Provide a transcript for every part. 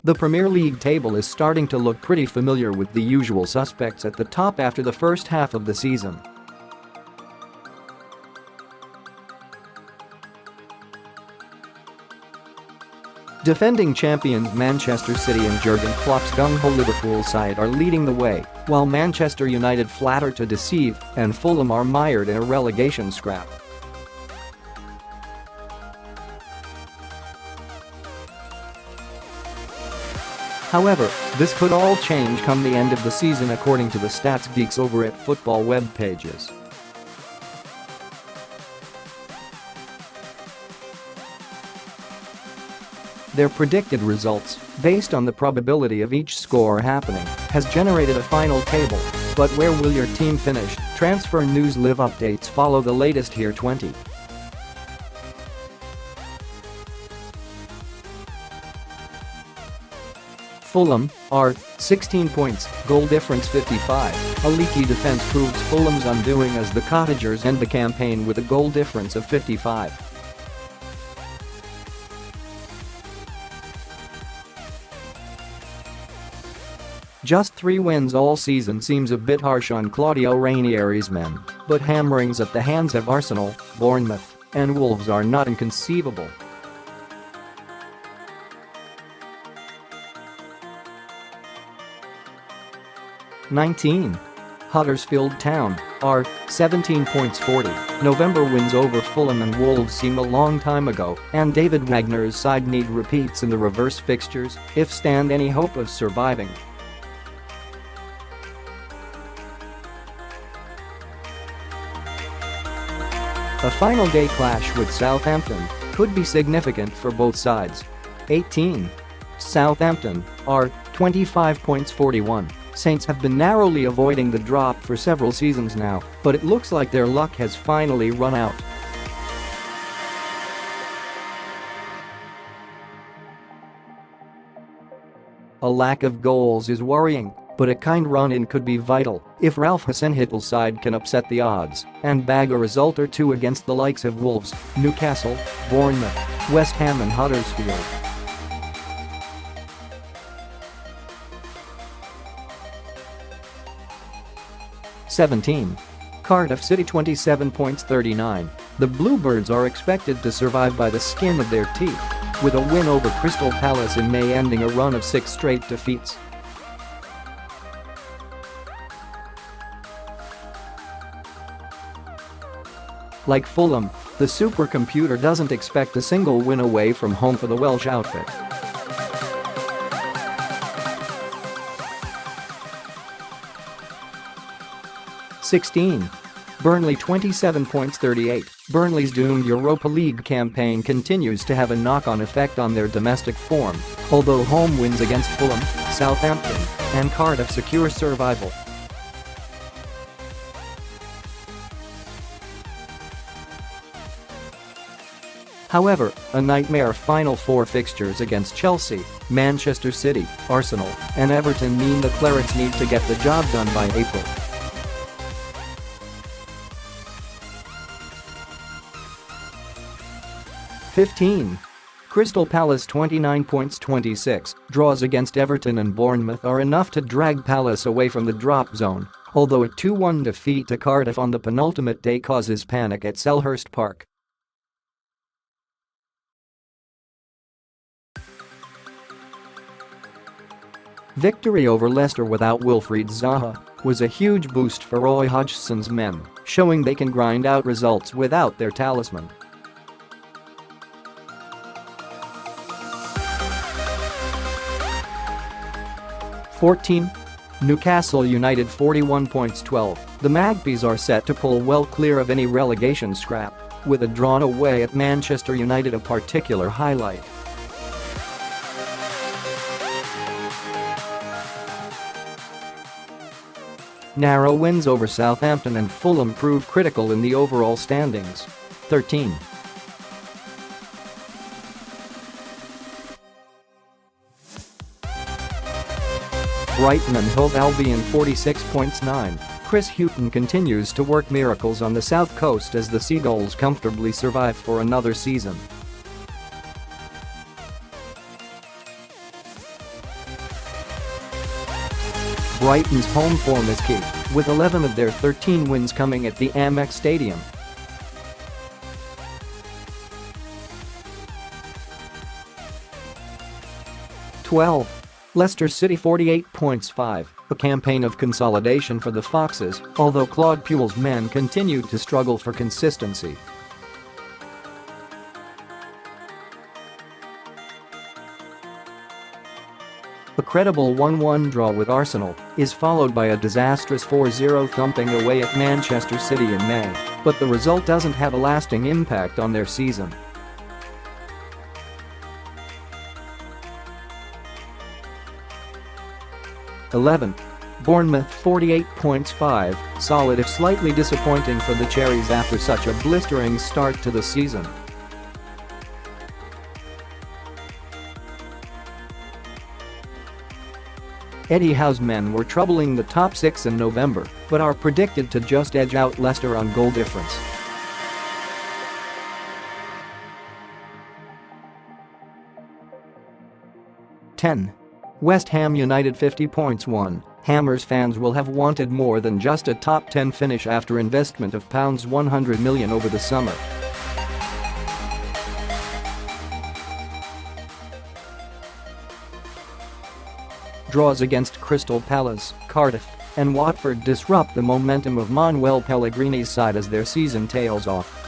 The Premier League table is starting to look pretty familiar with the usual suspects at the top after the first half of the season. Defending champions Manchester City and Jurgen Klopp's gung-ho Liverpool side are leading the way, while Manchester United flatter to deceive and Fulham are mired in a relegation scrap. However, this could all change come the end of the season according to the stats geeks over at football web pages. Their predicted results, based on the probability of each score happening, has generated a final table. But where will your team finish? Transfer news live updates follow the latest here 20. Fulham are 16 points, goal difference 55. A leaky defense proves Fulham's undoing as the Cottagers end the campaign with a goal difference of 55. Just 3 wins all season seems a bit harsh on Claudio Ranieri's men, but hammerings at the hands of Arsenal, Bournemouth, and Wolves are not inconceivable. Huddersfield Town are 17 points 40. November wins over Fulham and Wolves seem a long time ago, and David Wagner's side need repeats in the reverse fixtures if stand any hope of surviving. A final day clash with Southampton could be significant for both sides. 18. Southampton are 25 points 41. Saints have been narrowly avoiding the drop for several seasons now, but it looks like their luck has finally run out. A lack of goals is worrying, but a kind run-in could be vital if Ralph Hasenhuttl side can upset the odds and bag a result or two against the likes of Wolves, Newcastle, Bournemouth, West Ham and Huddersfield. Cardiff City 27 points 39. The Bluebirds are expected to survive by the skin of their teeth, with a win over Crystal Palace in May ending a run of 6 straight defeats. Like Fulham, the supercomputer doesn't expect a single win away from home for the Welsh outfit. Burnley 27 points 38. Burnley's doomed Europa League campaign continues to have a knock-on effect on their domestic form, although home wins against Fulham, Southampton, and Cardiff secure survival. However, a nightmare Final Four fixtures against Chelsea, Manchester City, Arsenal, and Everton mean the Clarets need to get the job done by April. Crystal Palace 29 points 26. Draws against Everton and Bournemouth are enough to drag Palace away from the drop zone, although a 2-1 defeat to Cardiff on the penultimate day causes panic at Selhurst Park. Victory over Leicester without Wilfried Zaha was a huge boost for Roy Hodgson's men, showing they can grind out results without their talisman. Newcastle United 41 points 12. The Magpies are set to pull well clear of any relegation scrap, with a drawn away at Manchester United a particular highlight. Narrow wins over Southampton and Fulham prove critical in the overall standings. 13. Brighton and Hove Albion 46 points 9. Chris Hughton continues to work miracles on the south coast as the Seagulls comfortably survive for another season. Brighton's home form is key, with 11 of their 13 wins coming at the Amex Stadium. Leicester City 48 points. 5. A campaign of consolidation for the Foxes, although Claude Puel's men continued to struggle for consistency. A credible 1-1 draw with Arsenal is followed by a disastrous 4-0 thumping away at Manchester City in May, but the result doesn't have a lasting impact on their season. Bournemouth 48 points. 5. Solid if slightly disappointing for the Cherries after such a blistering start to the season. Eddie Howe's men were troubling the top 6 in November, but are predicted to just edge out Leicester on goal difference. West Ham United 50 points. 1. Hammers fans will have wanted more than just a top 10 finish after investment of £100 million over the summer. Draws against Crystal Palace, Cardiff, and Watford disrupt the momentum of Manuel Pellegrini's side as their season tails off.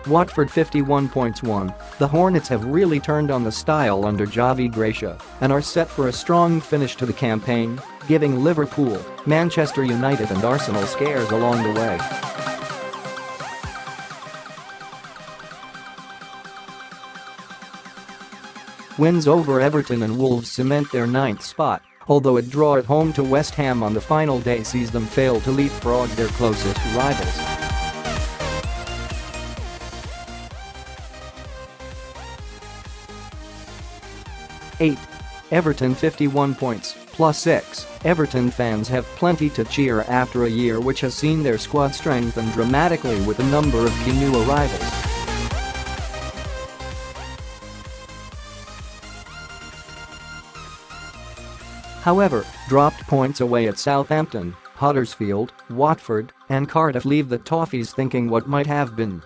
Watford 51 points. 1. The Hornets have really turned on the style under Javi Gracia and are set for a strong finish to the campaign, giving Liverpool, Manchester United and Arsenal scares along the way. Wins over Everton and Wolves cement their 9th spot, although a draw at home to West Ham on the final day sees them fail to leapfrog their closest rivals. Everton 51 points, +6. Everton fans have plenty to cheer after a year which has seen their squad strengthen dramatically with a number of key new arrivals. However, dropped points away at Southampton, Huddersfield, Watford, and Cardiff leave the Toffees thinking what might have been.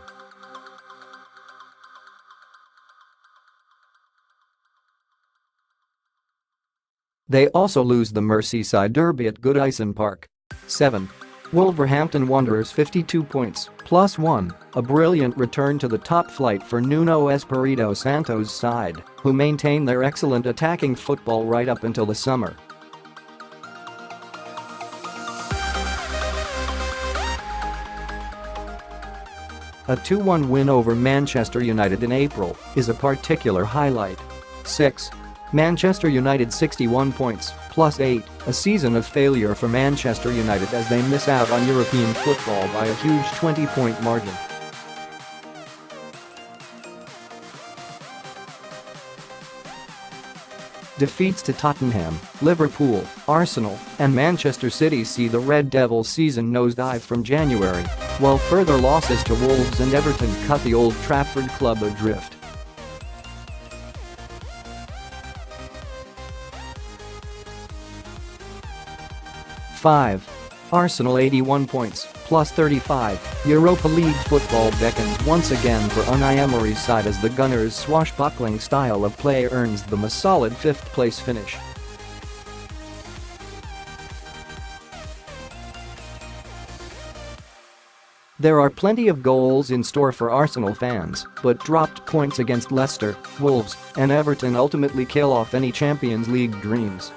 They also lose the Merseyside derby at Goodison Park. 7. Wolverhampton Wanderers 52 points, +1, a brilliant return to the top flight for Nuno Espirito Santo's side, who maintain their excellent attacking football right up until the summer. A 2-1 win over Manchester United in April is a particular highlight. 6. Manchester United 61 points, +8, a season of failure for Manchester United as they miss out on European football by a huge 20-point margin. Defeats to Tottenham, Liverpool, Arsenal, and Manchester City see the Red Devils' season nosedive from January, while further losses to Wolves and Everton cut the Old Trafford club adrift. Arsenal 81 points, +35, Europa League football beckons once again for Unai Emery's side as the Gunners' swashbuckling style of play earns them a solid 5th place finish. There are plenty of goals in store for Arsenal fans, but dropped points against Leicester, Wolves, and Everton ultimately kill off any Champions League dreams.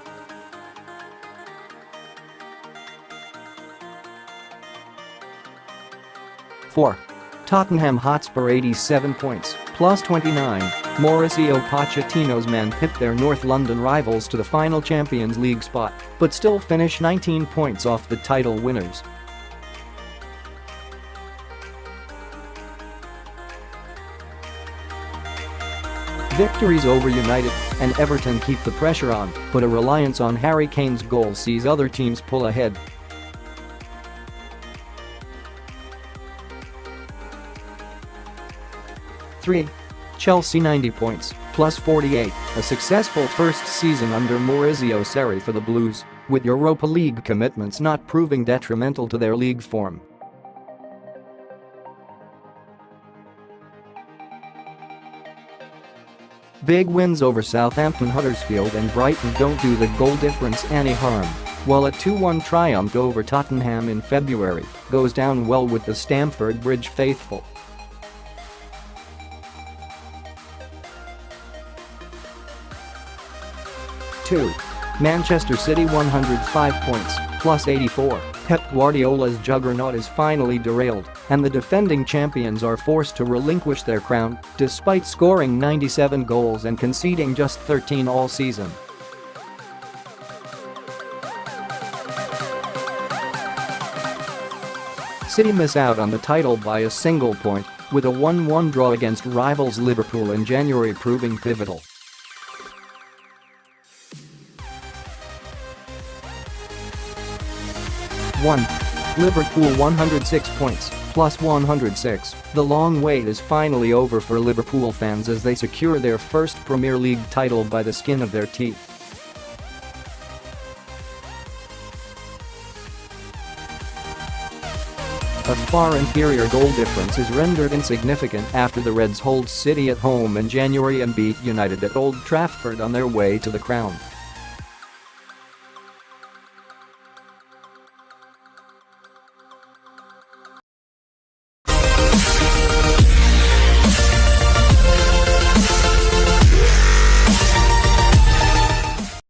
Tottenham Hotspur 87 points, +29, Mauricio Pochettino's men pit their North London rivals to the final Champions League spot, but still finish 19 points off the title winners. Victories over United and Everton keep the pressure on, but a reliance on Harry Kane's goal sees other teams pull ahead. Chelsea 90 points, plus 48, a successful first season under Maurizio Sarri for the Blues, with Europa League commitments not proving detrimental to their league form. Big wins over Southampton, Huddersfield and Brighton don't do the goal difference any harm, while a 2-1 triumph over Tottenham in February goes down well with the Stamford Bridge faithful. Manchester City 105 points, plus 84. Pep Guardiola's juggernaut is finally derailed, and the defending champions are forced to relinquish their crown, despite scoring 97 goals and conceding just 13 all season. City miss out on the title by a single point, with a 1-1 draw against rivals Liverpool in January proving pivotal. Liverpool 106 points, plus 106. The long wait is finally over for Liverpool fans as they secure their first Premier League title by the skin of their teeth. A far inferior goal difference is rendered insignificant after the Reds hold City at home in January and beat United at Old Trafford on their way to the crown.